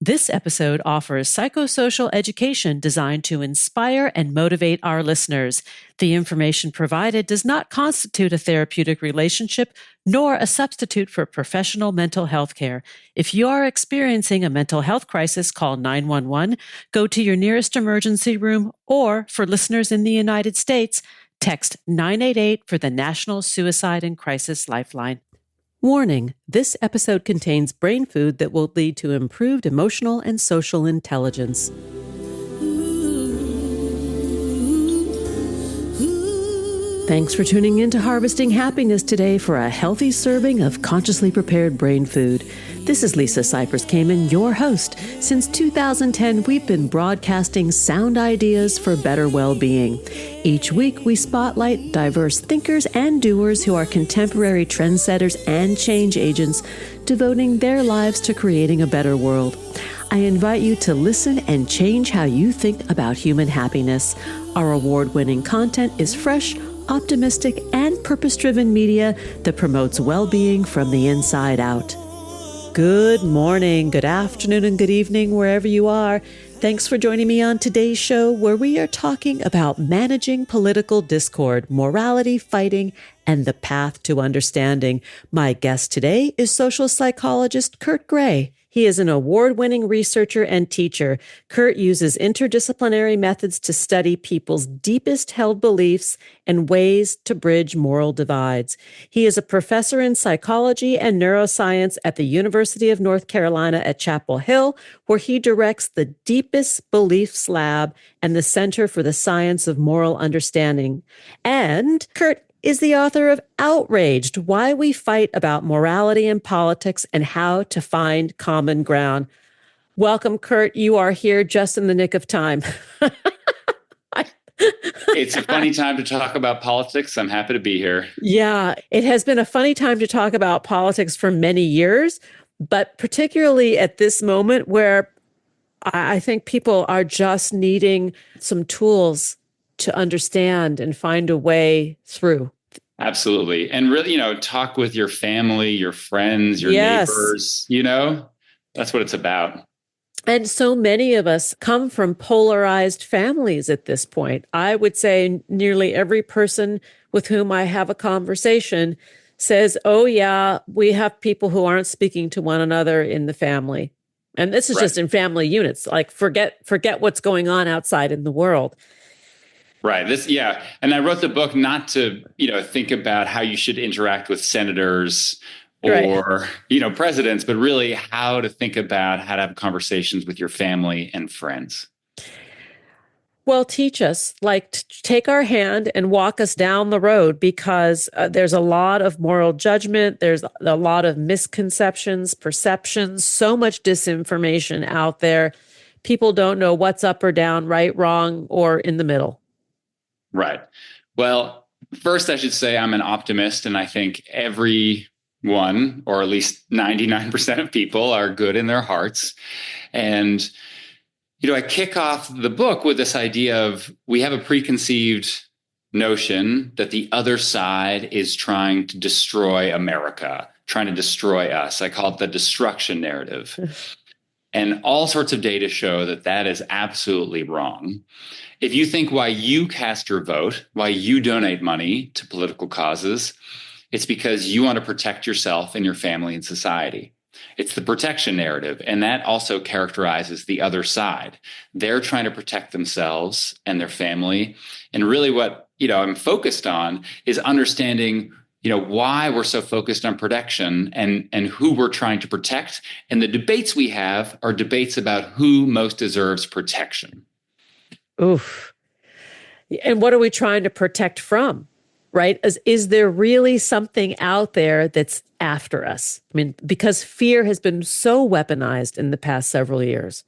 This episode offers psychosocial education designed to inspire and motivate our listeners. The information provided does not constitute a therapeutic relationship nor a substitute for professional mental health care. If you are experiencing a mental health crisis, call 911, go to your nearest emergency room, or for listeners in the United States, text 988 for the National Suicide and Crisis Lifeline. Warning, this episode contains brain food that will lead to improved emotional and social intelligence. Thanks for tuning in to Harvesting Happiness today for a healthy serving of consciously prepared brain food. This is Lisa Cypers Kamen, your host. Since 2010, we've been broadcasting sound ideas for better well-being. Each week, we spotlight diverse thinkers and doers who are contemporary trendsetters and change agents, devoting their lives to creating a better world. I invite you to listen and change how you think about human happiness. Our award-winning content is fresh, optimistic, and purpose-driven media that promotes well-being from the inside out. Good morning, good afternoon, and good evening, wherever you are. Thanks for joining me on today's show, where we are talking about managing political discord, morality fighting, and the path to understanding. My guest today is social psychologist Kurt Gray. He is an award-winning researcher and teacher. Kurt uses interdisciplinary methods to study people's deepest held beliefs and ways to bridge moral divides. He is a professor in psychology and neuroscience at the University of North Carolina at Chapel Hill, where he directs the Deepest Beliefs Lab and the Center for the Science of Moral Understanding. And Kurt is the author of Outraged, Why We Fight About Morality and Politics and How to Find Common Ground. Welcome, Kurt. You are here just in the nick of time. It's a funny time to talk about politics. I'm happy to be here. Yeah, it has been a funny time to talk about politics for many years, but particularly at this moment where I think people are just needing some tools to understand and find a way through. Absolutely. And really, talk with your family, your friends, your neighbors, that's what it's about. And so many of us come from polarized families at this point. I would say nearly every person with whom I have a conversation says, oh yeah, we have people who aren't speaking to one another in the family. And this is just in family units, like forget what's going on outside in the world. Right. And I wrote the book not to, think about how you should interact with senators or, presidents, but really how to think about how to have conversations with your family and friends. Well, teach us, take our hand and walk us down the road, because there's a lot of moral judgment. There's a lot of misconceptions, perceptions, so much disinformation out there. People don't know what's up or down, right, wrong, or in the middle. Right. Well, first, I should say I'm an optimist, and I think everyone, or at least 99% of people, are good in their hearts. And, I kick off the book with this idea of we have a preconceived notion that the other side is trying to destroy America, trying to destroy us. I call it the destruction narrative. And all sorts of data show that that is absolutely wrong. If you think why you cast your vote, why you donate money to political causes, it's because you want to protect yourself and your family and society. It's the protection narrative. And that also characterizes the other side. They're trying to protect themselves and their family. And really what, I'm focused on is understanding why we're so focused on protection and who we're trying to protect. And the debates we have are debates about who most deserves protection. Oof. And what are we trying to protect from, right? Is there really something out there that's after us? I mean, because fear has been so weaponized in the past several years.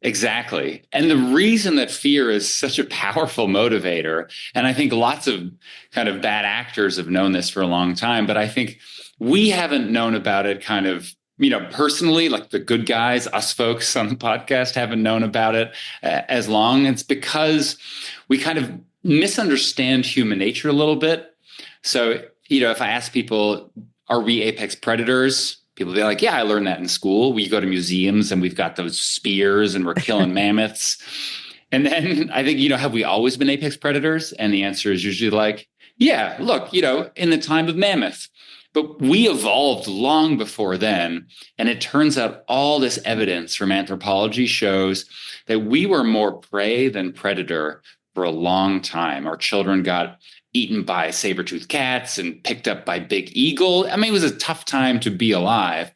Exactly. And the reason that fear is such a powerful motivator, and I think lots of kind of bad actors have known this for a long time, but I think we haven't known about it kind of, personally, like the good guys, us folks on the podcast haven't known about it as long. It's because we kind of misunderstand human nature a little bit. So, if I ask people, are we apex predators? People be like, yeah, I learned that in school. We go to museums and we've got those spears and we're killing mammoths. And then I think, have we always been apex predators? And the answer is usually like, yeah, look, in the time of mammoth. But we evolved long before then. And it turns out all this evidence from anthropology shows that we were more prey than predator for a long time. Our children got eaten by saber-toothed cats and picked up by big eagle. I mean, it was a tough time to be alive.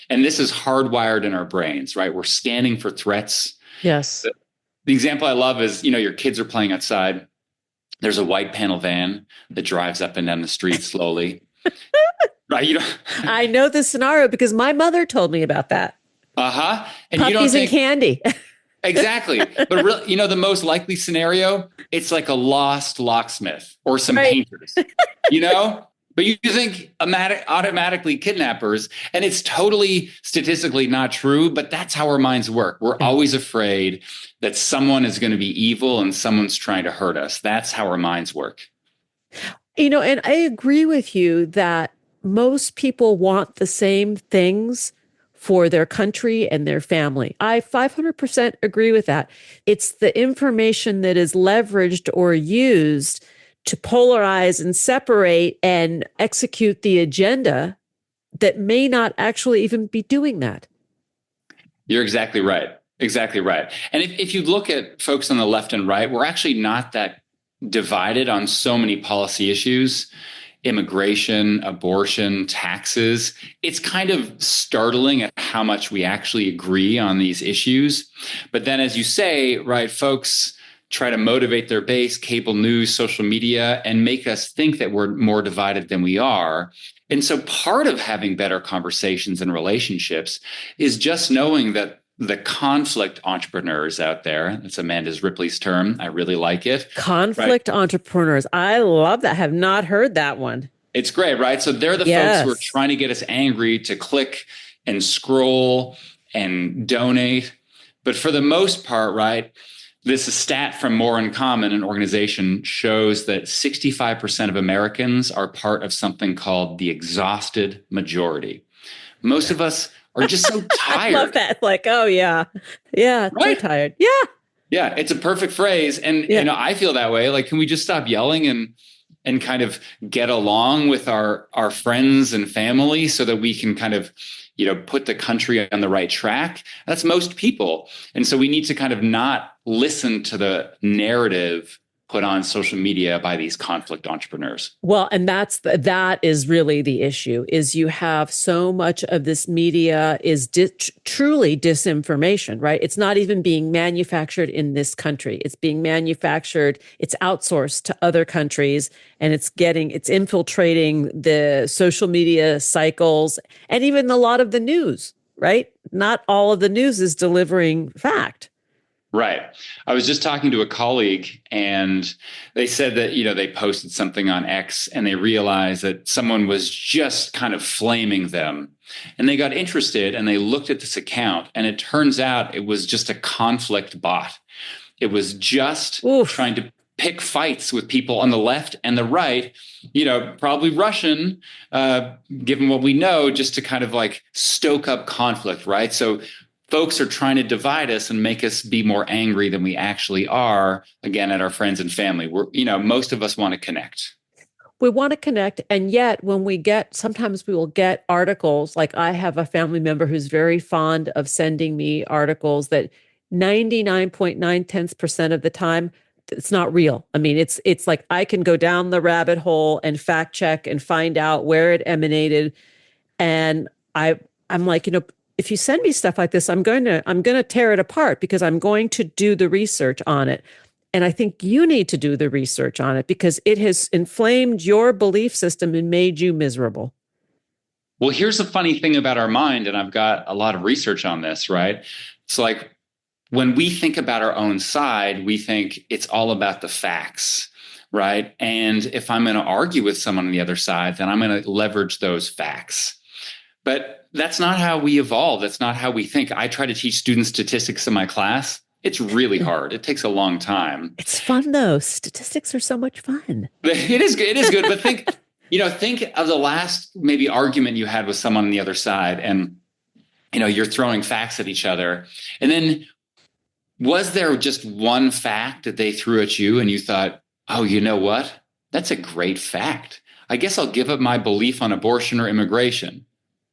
And this is hardwired in our brains, right? We're scanning for threats. Yes. The example I love is, your kids are playing outside. There's a white panel van that drives up and down the street slowly. Right? I know this scenario because my mother told me about that. Uh-huh. And puppies and candy. Exactly. But really, the most likely scenario, it's like a lost locksmith or some painters, But you think automatically kidnappers, and it's totally statistically not true, but that's how our minds work. We're always afraid that someone is going to be evil and someone's trying to hurt us. That's how our minds work. And I agree with you that most people want the same things for their country and their family. I 500% agree with that. It's the information that is leveraged or used to polarize and separate and execute the agenda that may not actually even be doing that. You're exactly right. Exactly right. And if you look at folks on the left and right, we're actually not that divided on so many policy issues. Immigration, abortion, taxes. It's kind of startling at how much we actually agree on these issues. But then, as you say, right, folks try to motivate their base, cable news, social media, and make us think that we're more divided than we are. And so part of having better conversations and relationships is just knowing that the conflict entrepreneurs out there, that's Amanda Ripley's term. I really like it. Conflict entrepreneurs. I love that. Have not heard that one. It's great, right? So they're the folks who are trying to get us angry to click and scroll and donate. But for the most part, right, this stat from More in Kamen, an organization, shows that 65% of Americans are part of something called the exhausted majority. Most of us are just so tired. I love that. Like, oh, yeah. Yeah, right? So tired. Yeah. Yeah, it's a perfect phrase. And I feel that way. Like, can we just stop yelling and kind of get along with our friends and family so that we can kind of, put the country on the right track? That's most people. And so we need to kind of not listen to the narrative put on social media by these conflict entrepreneurs. Well, and that is really the issue, is you have so much of this media is truly disinformation, right? It's not even being manufactured in this country. It's being manufactured, it's outsourced to other countries, and it's infiltrating the social media cycles and even a lot of the news, right? Not all of the news is delivering fact. Right. I was just talking to a colleague and they said that, they posted something on X and they realized that someone was just kind of flaming them. And they got interested and they looked at this account and it turns out it was just a conflict bot. It was just trying to pick fights with people on the left and the right, probably Russian, given what we know, just to kind of like stoke up conflict, right? So folks are trying to divide us and make us be more angry than we actually are, again, at our friends and family. Most of us want to connect. We want to connect. And yet sometimes we will get articles. Like I have a family member who's very fond of sending me articles that 99.9% of the time, it's not real. I mean, it's like I can go down the rabbit hole and fact check and find out where it emanated. And I'm like, if you send me stuff like this, I'm going to tear it apart because I'm going to do the research on it. And I think you need to do the research on it because it has inflamed your belief system and made you miserable. Well, here's the funny thing about our mind, and I've got a lot of research on this, right? It's like when we think about our own side, we think it's all about the facts, right? And if I'm going to argue with someone on the other side, then I'm going to leverage those facts. But that's not how we evolve. That's not how we think. I try to teach students statistics in my class. It's really hard. It takes a long time. It's fun though. Statistics are so much fun. It is good. But think of the last maybe argument you had with someone on the other side, and, you're throwing facts at each other. And then was there just one fact that they threw at you and you thought, oh, you know what? That's a great fact. I guess I'll give up my belief on abortion or immigration.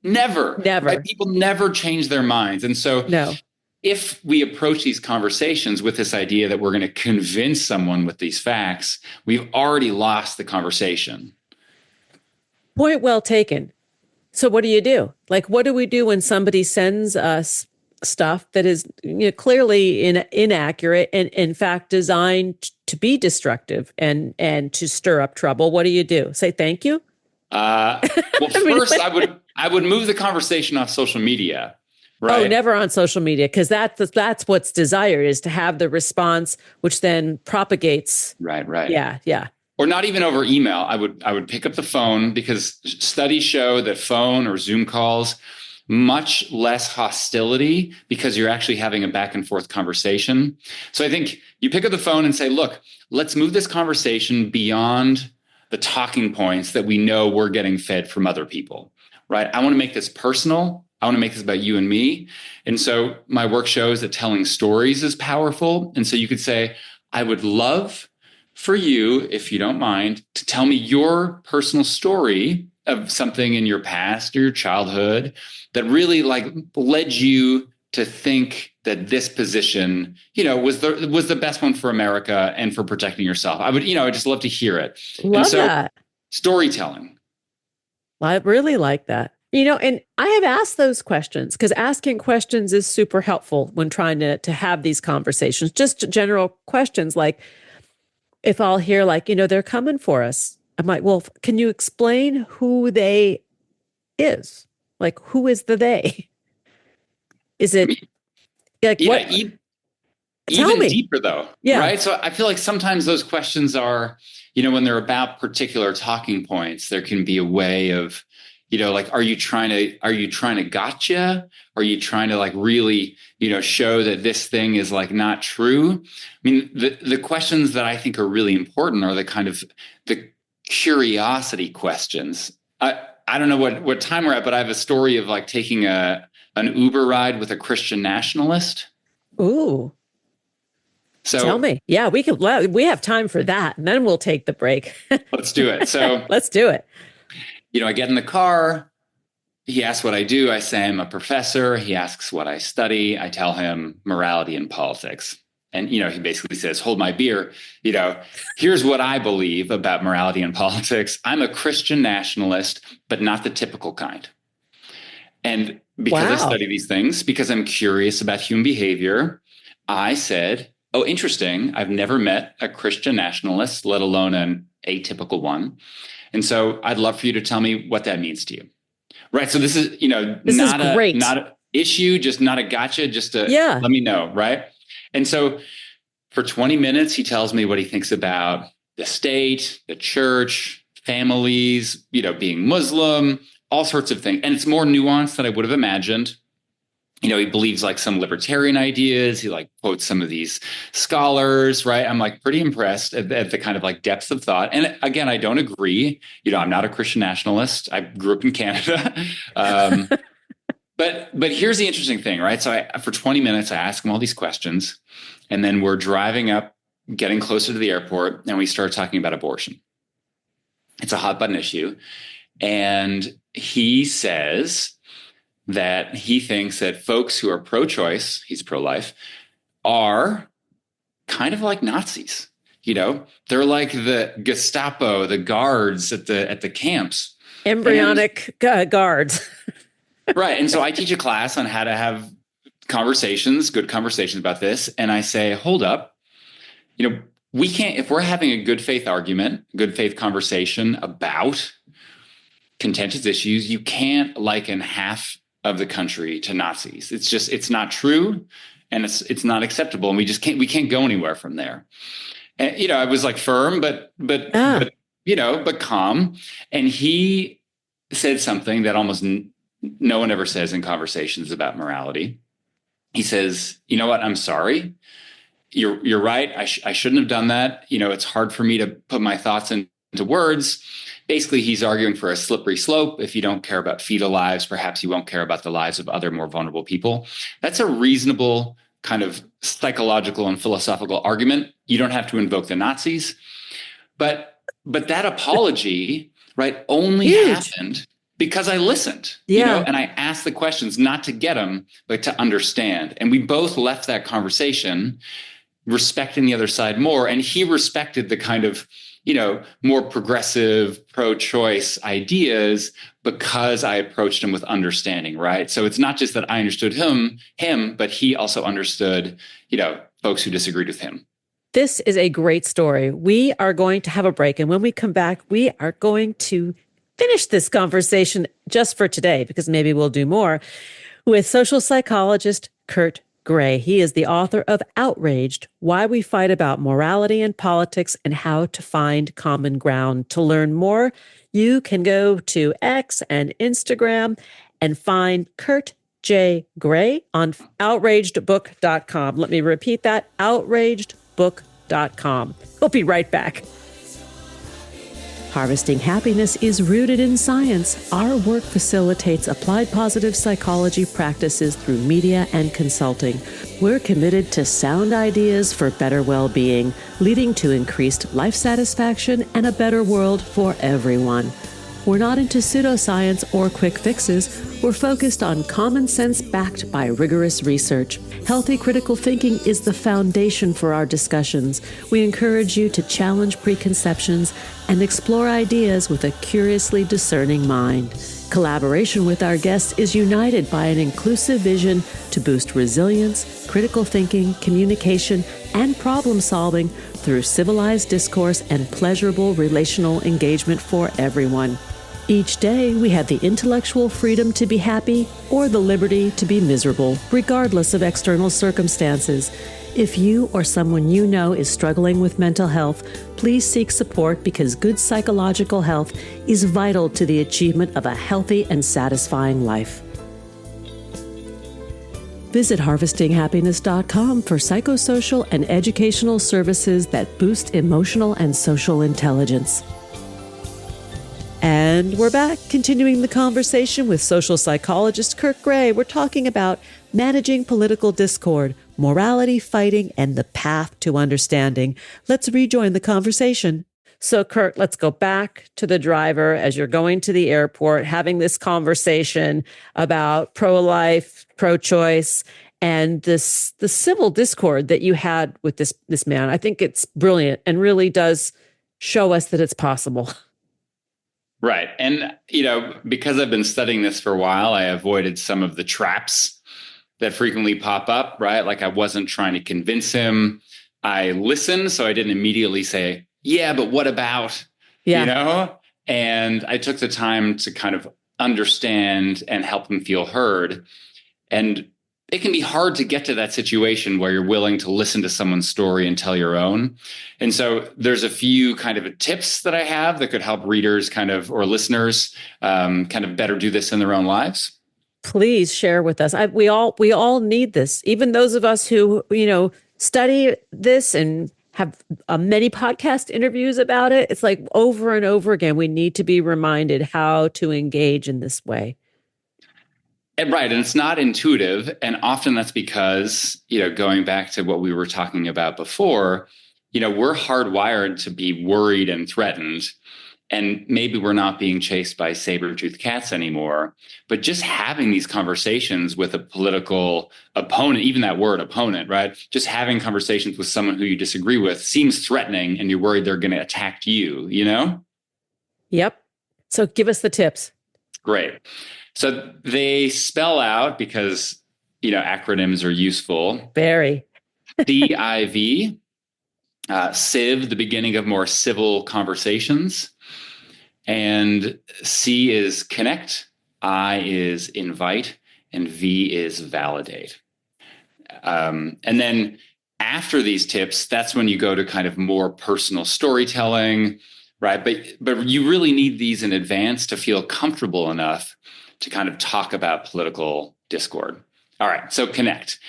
Never. Right? People never change their minds. And so no. If we approach these conversations with this idea that we're going to convince someone with these facts, we've already lost the conversation. Point well taken. So what do you do? Like, what do we do when somebody sends us stuff that is clearly inaccurate and in fact designed to be destructive and to stir up trouble? What do you do? Say thank you? Well, first I would move the conversation off social media. Right. Oh, never on social media, because that's what's desired, is to have the response, which then propagates. Right. Yeah. Or not even over email. I would pick up the phone, because studies show that phone or Zoom calls, much less hostility, because you're actually having a back and forth conversation. So I think you pick up the phone and say, look, let's move this conversation beyond the talking points that we know we're getting fed from other people. Right. I want to make this personal. I want to make this about you and me. And so my work shows that telling stories is powerful. And so you could say, I would love for you, if you don't mind, to tell me your personal story of something in your past or your childhood that really led you to think that this position, was the best one for America and for protecting yourself. I would, I'd just love to hear it. Love that. Storytelling. I really like that. And I have asked those questions, because asking questions is super helpful when trying to have these conversations. Just general questions, like if I'll hear they're coming for us, I'm like, well, can you explain who they is? Like, who is the they? Is it like what? Even deeper though, yeah. Right? So I feel like sometimes those questions are, when they're about particular talking points, there can be a way of, are you trying to gotcha? Are you trying to really, show that this thing is not true? I mean, the questions that I think are really important are the kind of the curiosity questions. I don't know what time we're at, but I have a story of taking an Uber ride with a Christian nationalist. Ooh. So tell me. Yeah, we have time for that, and then we'll take the break. Let's do it. So let's do it. I get in the car. He asks what I do. I say I'm a professor. He asks what I study. I tell him morality and politics. And, he basically says, hold my beer. Here's what I believe about morality and politics. I'm a Christian nationalist, but not the typical kind. And because I study these things, because I'm curious about human behavior, I said, oh, interesting. I've never met a Christian nationalist, let alone an atypical one. And so I'd love for you to tell me what that means to you. Right. So this is, not an issue, just not a gotcha, just let me know. Right. And so for 20 minutes, he tells me what he thinks about the state, the church, families, being Muslim, all sorts of things. And it's more nuanced than I would have imagined. He believes some libertarian ideas. He quotes some of these scholars, right? I'm pretty impressed at the kind of depth of thought. And again, I don't agree. I'm not a Christian nationalist. I grew up in Canada. But here's the interesting thing, right? So for 20 minutes, I ask him all these questions, and then we're driving up, getting closer to the airport, and we start talking about abortion. It's a hot button issue. And he says that he thinks that folks who are pro-choice, he's pro-life, are kind of like Nazis. They're like the Gestapo, the guards at the camps. Embryonic guards. Right. And so I teach a class on how to have good conversations about this. And I say, hold up, we can't, if we're having a good faith argument, good faith conversation about contentious issues, you can't liken half of the country to Nazis. It's not true, and it's not acceptable, and we can't go anywhere from there. And I was firm, but calm. And he said something that almost no one ever says in conversations about morality. He says, "You know what? I'm sorry. You're right. I shouldn't have done that. It's hard for me to put my thoughts into words, basically he's arguing for a slippery slope. If you don't care about fetal lives, perhaps you won't care about the lives of other more vulnerable people. That's a reasonable kind of psychological and philosophical argument. You don't have to invoke the Nazis. But that apology, right, only happened because I listened, and I asked the questions not to get them, but to understand. And we both left that conversation respecting the other side more. And he respected the kind of, more progressive pro-choice ideas because I approached him with understanding, right? So it's not just that I understood him, but he also understood, folks who disagreed with him. This is a great story. We are going to have a break. And when we come back, we are going to finish this conversation just for today, because maybe we'll do more, with social psychologist Kurt Gray. He is the author of Outraged, Why We Fight About Morality and Politics and How to Find Common Ground. To learn more, you can go to X and Instagram and find Kurt J. Gray on outragedbook.com. Let me repeat that, outragedbook.com. We'll be right back. Harvesting Happiness is rooted in science. Our work facilitates applied positive psychology practices through media and consulting. We're committed to sound ideas for better well-being, leading to increased life satisfaction and a better world for everyone. We're not into pseudoscience or quick fixes. We're focused on common sense backed by rigorous research. Healthy critical thinking is the foundation for our discussions. We encourage you to challenge preconceptions and explore ideas with a curiously discerning mind. Collaboration with our guests is united by an inclusive vision to boost resilience, critical thinking, communication, and problem solving through civilized discourse and pleasurable relational engagement for everyone. Each day, we have the intellectual freedom to be happy or the liberty to be miserable, regardless of external circumstances. If you or someone you know is struggling with mental health, please seek support because good psychological health is vital to the achievement of a healthy and satisfying life. Visit harvestinghappiness.com for psychosocial and educational services that boost emotional and social intelligence. And we're back, continuing the conversation with social psychologist Kurt Gray. We're talking about managing political discord, morality fighting, and the path to understanding. Let's rejoin the conversation. So, Kurt, let's go back to the driver as you're going to the airport, having this conversation about pro-life, pro-choice, and the civil discord that you had with this man. I think it's brilliant and really does show us that it's possible. Right. And, because I've been studying this for a while, I avoided some of the traps that frequently pop up, right? Like I wasn't trying to convince him. I listened, so I didn't immediately say, yeah, but what about, And I took the time to kind of understand and help him feel heard. And it can be hard to get to that situation where you're willing to listen to someone's story and tell your own. And so there's a few kind of tips that I have that could help readers or listeners kind of better do this in their own lives. Please share with us. We all need this. Even those of us who, study this and have many podcast interviews about it. It's like over and over again, we need to be reminded how to engage in this way. Right. And it's not intuitive. And often that's because, going back to what we were talking about before, we're hardwired to be worried and threatened. And maybe we're not being chased by saber-toothed cats anymore. But just having these conversations with a political opponent, even that word opponent, right? Just having conversations with someone who you disagree with seems threatening and you're worried they're going to attack you, Yep. So give us the tips. Great. So they spell out, because, acronyms are useful. Very. CIV, civ, the beginning of more civil conversations. And C is connect, I is invite, and V is validate. And then after these tips, that's when you go to kind of more personal storytelling, right? But you really need these in advance to feel comfortable enough to kind of talk about political discord. All right, so connect.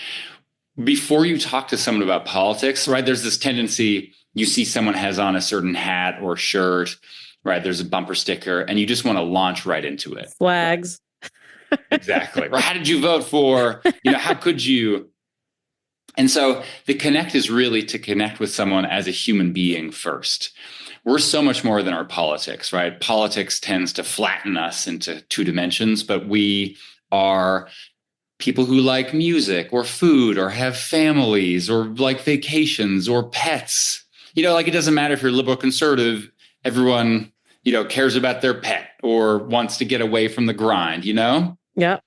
Before you talk to someone about politics, right, there's this tendency, you see someone has on a certain hat or shirt, right? There's a bumper sticker and you just want to launch right into it. Flags. Exactly. Or how did you vote for? How could you? And so the connect is really to connect with someone as a human being first. We're so much more than our politics, right? Politics tends to flatten us into two dimensions, but we are people who like music or food or have families or like vacations or pets. Like it doesn't matter if you're liberal or conservative, everyone, cares about their pet or wants to get away from the grind, Yeah.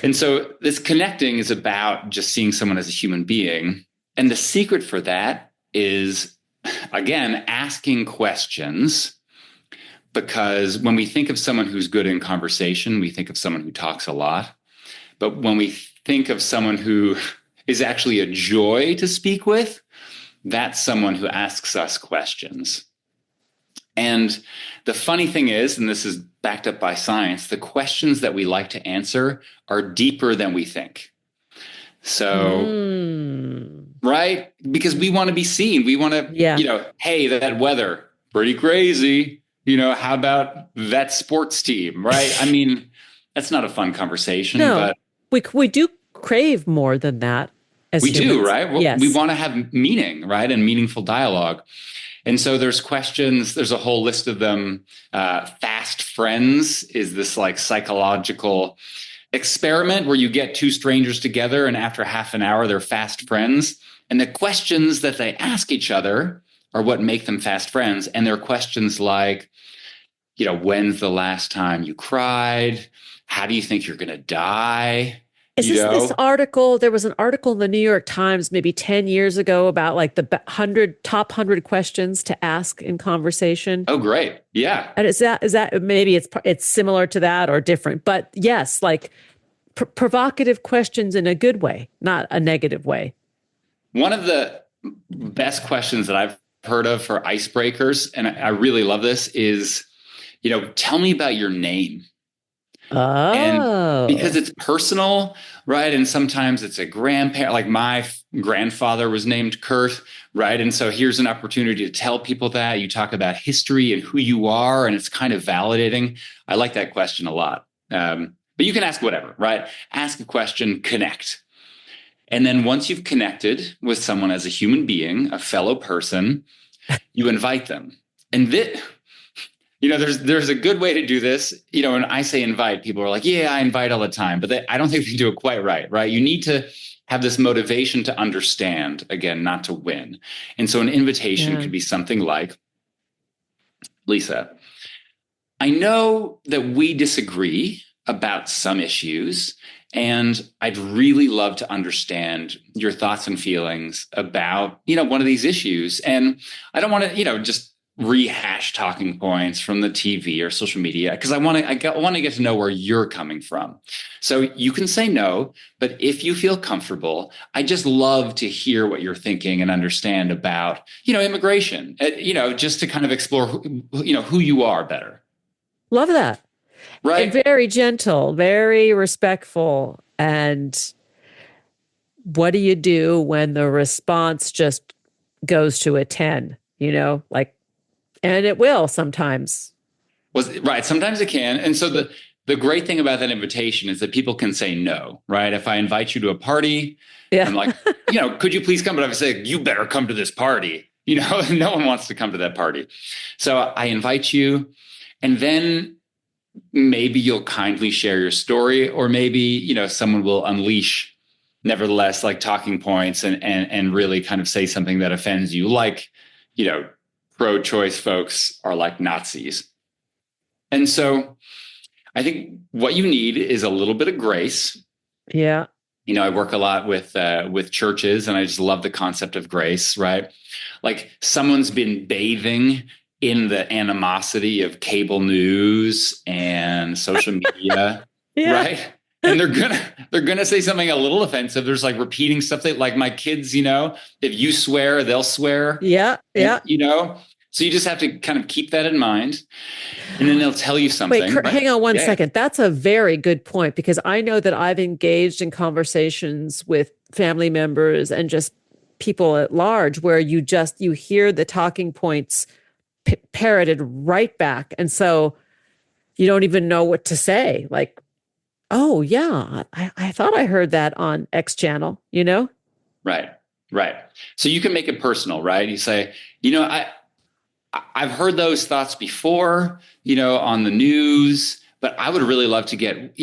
And so this connecting is about just seeing someone as a human being. And the secret for that is, again, asking questions. Because when we think of someone who's good in conversation, we think of someone who talks a lot. But when we think of someone who is actually a joy to speak with, that's someone who asks us questions. And the funny thing is, and this is backed up by science, the questions that we like to answer are deeper than we think. So, right? Because we want to be seen. We want to, hey, that weather, pretty crazy. How about that sports team, right? I mean, that's not a fun conversation, No, but we do crave more than that as we humans. do, right? Yes. We want to have meaning, right? And meaningful dialogue. And so there's questions, there's a whole list of them. Fast friends is this like psychological experiment where you get two strangers together and after half an hour, they're fast friends. And the questions that they ask each other are what make them fast friends. And they're questions like, when's the last time you cried? How do you think you're going to die? Is this article? There was an article in the New York Times maybe 10 years ago about like the top 100 questions to ask in conversation. Oh, great. Yeah. And is that maybe it's similar to that or different, but yes, like provocative questions in a good way, not a negative way. One of the best questions that I've heard of for icebreakers, and I really love this, is, tell me about your name. Oh. And because it's personal, right? And sometimes it's a grandparent, like my grandfather was named Kurt, right? And so here's an opportunity to tell people that. You talk about history and who you are, and it's kind of validating. I like that question a lot. But you can ask whatever, right? Ask a question, connect. And then once you've connected with someone as a human being, a fellow person, you invite them. And there's a good way to do this. When I say invite, people are like, yeah, I invite all the time. But I don't think they do it quite right? You need to have this motivation to understand, again, not to win. And so an invitation could be something like, Lisa, I know that we disagree about some issues, and I'd really love to understand your thoughts and feelings about, one of these issues. And I don't want to, just rehash talking points from the TV or social media, because I want to get to know where you're coming from. So you can say no, but if you feel comfortable, I just love to hear what you're thinking and understand about, immigration, just to kind of explore, who you are better. Love that. Right. And very gentle, very respectful. And what do you do when the response just goes to a 10, and it will sometimes. Right. Sometimes it can. And so the great thing about that invitation is that people can say no, right? If I invite you to a party, I'm like, could you please come? But if I say, you better come to this party, no one wants to come to that party. So I invite you, and then maybe you'll kindly share your story, or maybe, someone will unleash, nevertheless, like talking points and really kind of say something that offends you, like, pro-choice folks are like Nazis. And so I think what you need is a little bit of grace. Yeah. I work a lot with churches, and I just love the concept of grace, right? Like someone's been bathing in the animosity of cable news and social media, right? And they're gonna say something a little offensive. There's like repeating stuff that, like, my kids, if you swear, they'll swear. Yeah. Yeah. And, so you just have to kind of keep that in mind, and then they'll tell you something. Wait, Kurt, hang on one second. That's a very good point, because I know that I've engaged in conversations with family members and just people at large where you hear the talking points parroted right back. And so you don't even know what to say. Like, oh yeah, I thought I heard that on X channel, you know? Right. Right. So you can make it personal, right? You say, I've heard those thoughts before, on the news, but I would really love to get,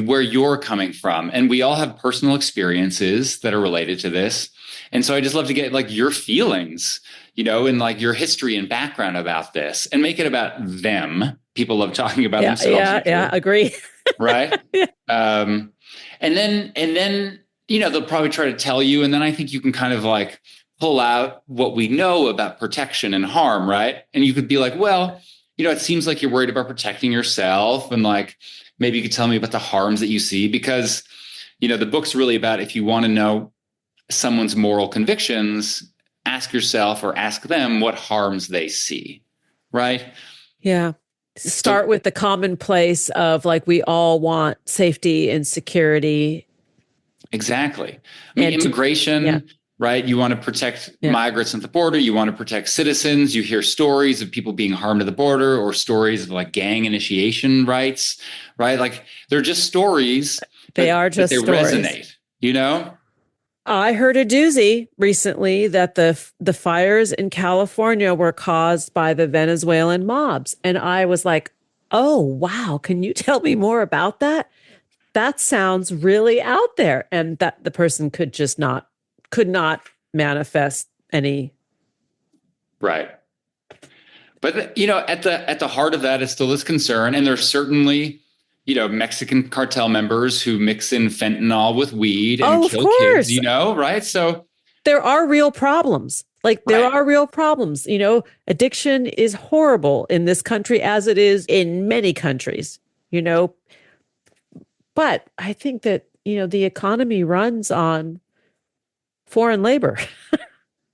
where you're coming from. And we all have personal experiences that are related to this. And so I just love to get like your feelings, and like your history and background about this, and make it about them. People love talking about themselves. Yeah, agree. Right. Yeah. And then, they'll probably try to tell you. And then I think you can kind of like pull out what we know about protection and harm. Right. And you could be like, well, it seems like you're worried about protecting yourself. And like, maybe you could tell me about the harms that you see, because, the book's really about, if you want to know someone's moral convictions, ask yourself or ask them what harms they see. Right. Yeah. Start with the commonplace of like, we all want safety and security. Exactly. I mean, immigration, right? You want to protect migrants at the border. You want to protect citizens. You hear stories of people being harmed at the border, or stories of like gang initiation rights, right? Like they're just stories. They stories. Resonate, I heard a doozy recently that the fires in California were caused by the Venezuelan mobs. And I was like, oh, wow. Can you tell me more about that? That sounds really out there. And that the person could not manifest any. Right. But, at the heart of that is still this concern. And there's certainly, Mexican cartel members who mix in fentanyl with weed and kill kids, right? So there are real problems. There are real problems. Addiction is horrible in this country, as it is in many countries, But I think that, the economy runs on foreign labor.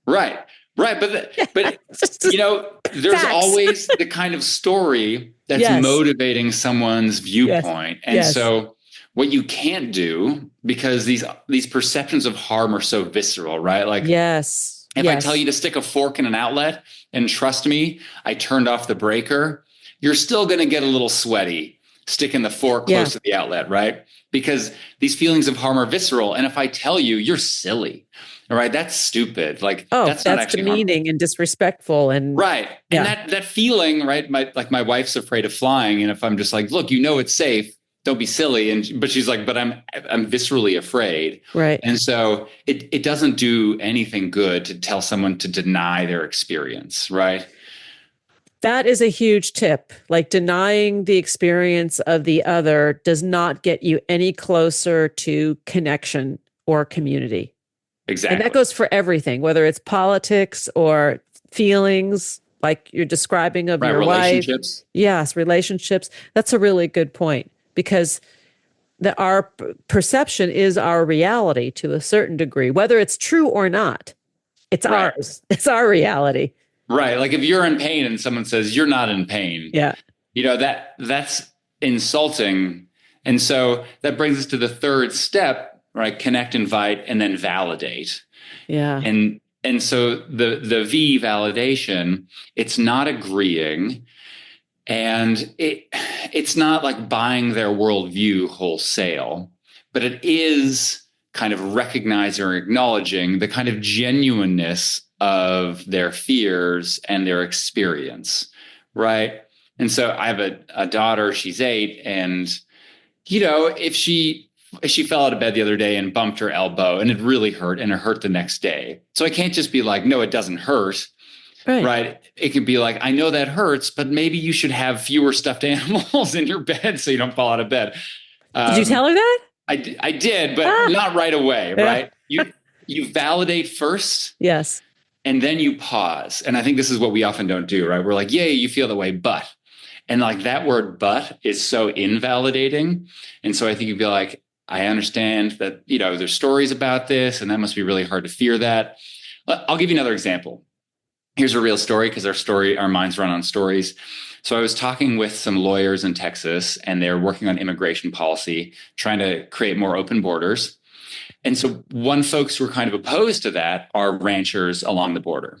Right. But there's facts. Always the kind of story that's motivating someone's viewpoint. And so what you can't do, because these perceptions of harm are so visceral, right? Like, if I tell you to stick a fork in an outlet, and trust me, I turned off the breaker, you're still going to get a little sweaty sticking the fork close to the outlet, right? Because these feelings of harm are visceral. And if I tell you, you're silly. All right, that's stupid. Like, that's not actually demeaning harmful. And disrespectful. And right. And that feeling, right? My wife's afraid of flying. And if I'm just like, look, it's safe, don't be silly. But she's like, but I'm viscerally afraid. Right. And so it doesn't do anything good to tell someone to deny their experience. Right. That is a huge tip. Like, denying the experience of the other does not get you any closer to connection or community. Exactly. And that goes for everything, whether it's politics or feelings, like you're describing of your relationships. Wife. Yes, relationships. That's a really good point, because our perception is our reality to a certain degree, whether it's true or not. It's ours. It's our reality. Right. Like if you're in pain and someone says you're not in pain, that's insulting. And so that brings us to the third step. Right. Connect, invite, and then validate. Yeah. And so the V, validation, it's not agreeing, and it's not like buying their worldview wholesale, but it is kind of recognizing or acknowledging the kind of genuineness of their fears and their experience. Right. And so I have a daughter, she's 8, and if she fell out of bed the other day and bumped her elbow and it really hurt, and it hurt the next day. So I can't just be like, no, it doesn't hurt. Right. It could be like, I know that hurts, but maybe you should have fewer stuffed animals in your bed so you don't fall out of bed. Did you tell her that? I did, but not right away. Right. You validate first. Yes. And then you pause. And I think this is what we often don't do, right? We're like, yay, you feel that way, but. And like that word but is so invalidating. And so I think you'd be like, I understand that, there's stories about this, and that must be really hard to fear that. I'll give you another example. Here's a real story, because our minds run on stories. So I was talking with some lawyers in Texas, and they're working on immigration policy, trying to create more open borders. And so one folks who are kind of opposed to that are ranchers along the border.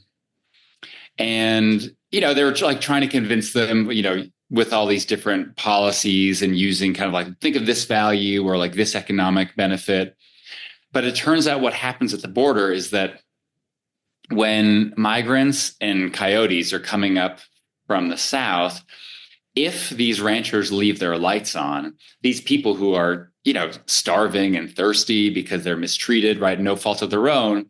And, they were like trying to convince them, with all these different policies and using kind of like, think of this value or like this economic benefit. But it turns out what happens at the border is that when migrants and coyotes are coming up from the south, if these ranchers leave their lights on, these people who are, starving and thirsty because they're mistreated, right? No fault of their own.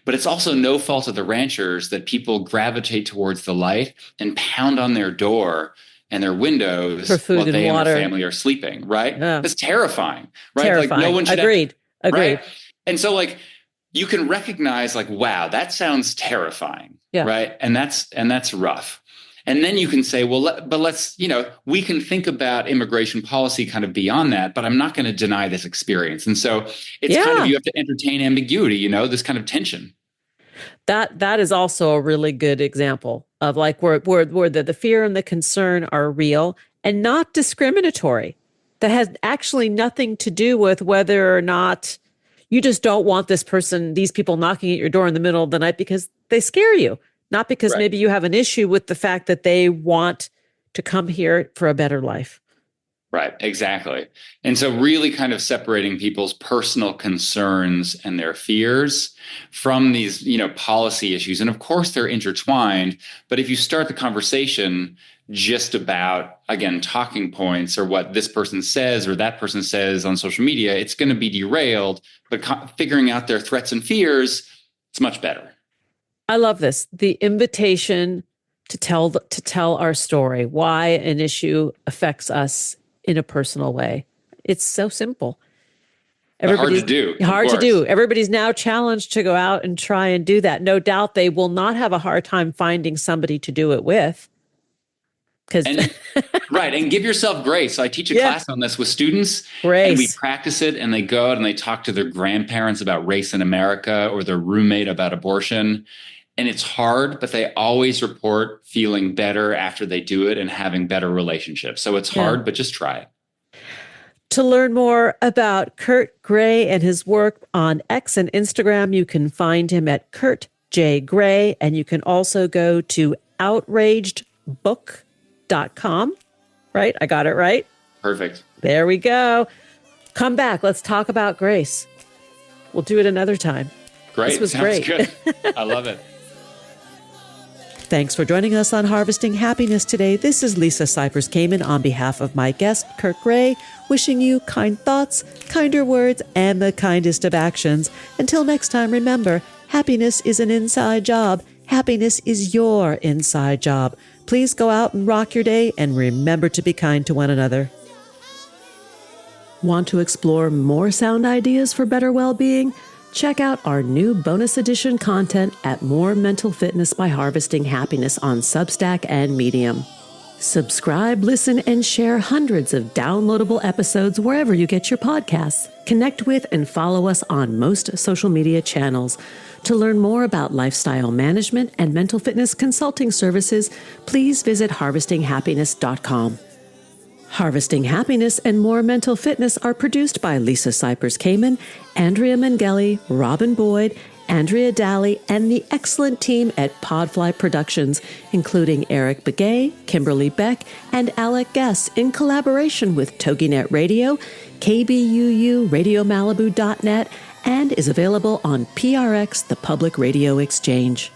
But it's also no fault of the ranchers that people gravitate towards the light and pound on their door and their windows for food while they and water. And their family are sleeping, right? Yeah. That's terrifying, right? Terrifying. Like no one should Agreed. Right? And so like you can recognize like, wow, that sounds terrifying, right? And that's rough. And then you can say, well, but let's, we can think about immigration policy kind of beyond that, but I'm not going to deny this experience. And so it's kind of, you have to entertain ambiguity, this kind of tension. That is also a really good example of like where the fear and the concern are real and not discriminatory. That has actually nothing to do with whether or not you just don't want these people knocking at your door in the middle of the night because they scare you. Not because maybe you have an issue with the fact that they want to come here for a better life. Right, exactly. And so really kind of separating people's personal concerns and their fears from these, policy issues. And of course, they're intertwined. But if you start the conversation just about, again, talking points or what this person says or that person says on social media, it's going to be derailed. But figuring out their threats and fears, it's much better. I love this. The invitation to tell our story, why an issue affects us in a personal way. It's so simple. Hard to do. Hard to do. Everybody's now challenged to go out and try and do that. No doubt they will not have a hard time finding somebody to do it with. Right. And give yourself grace. I teach a class on this with students. Grace. And we practice it and they go out and they talk to their grandparents about race in America or their roommate about abortion. And it's hard, but they always report feeling better after they do it and having better relationships. So it's hard, but just try it. To learn more about Kurt Gray and his work on X and Instagram, you can find him at Kurt J. Gray. And you can also go to outragedbook.com. Right? I got it right? Perfect. There we go. Come back. Let's talk about grace. We'll do it another time. Great. This was Sounds great. Good. I love it. Thanks for joining us on Harvesting Happiness today. This is Lisa Cypers Kamen on behalf of my guest, Kurt Gray, wishing you kind thoughts, kinder words, and the kindest of actions. Until next time, remember, happiness is an inside job. Happiness is your inside job. Please go out and rock your day and remember to be kind to one another. Want to explore more sound ideas for better well-being? Check out our new bonus edition content at More Mental Fitness by Harvesting Happiness on Substack and Medium. Subscribe, listen, and share hundreds of downloadable episodes wherever you get your podcasts. Connect with and follow us on most social media channels. To learn more about lifestyle management and mental fitness consulting services, please visit harvestinghappiness.com. Harvesting Happiness and More Mental Fitness are produced by Lisa Cypers Kamen, Andrea Mengele, Robin Boyd, Andrea Daly, and the excellent team at Podfly Productions, including Eric Begay, Kimberly Beck, and Alec Guess, in collaboration with TogiNet Radio, KBUU, RadioMalibu.net, and is available on PRX, the Public Radio Exchange.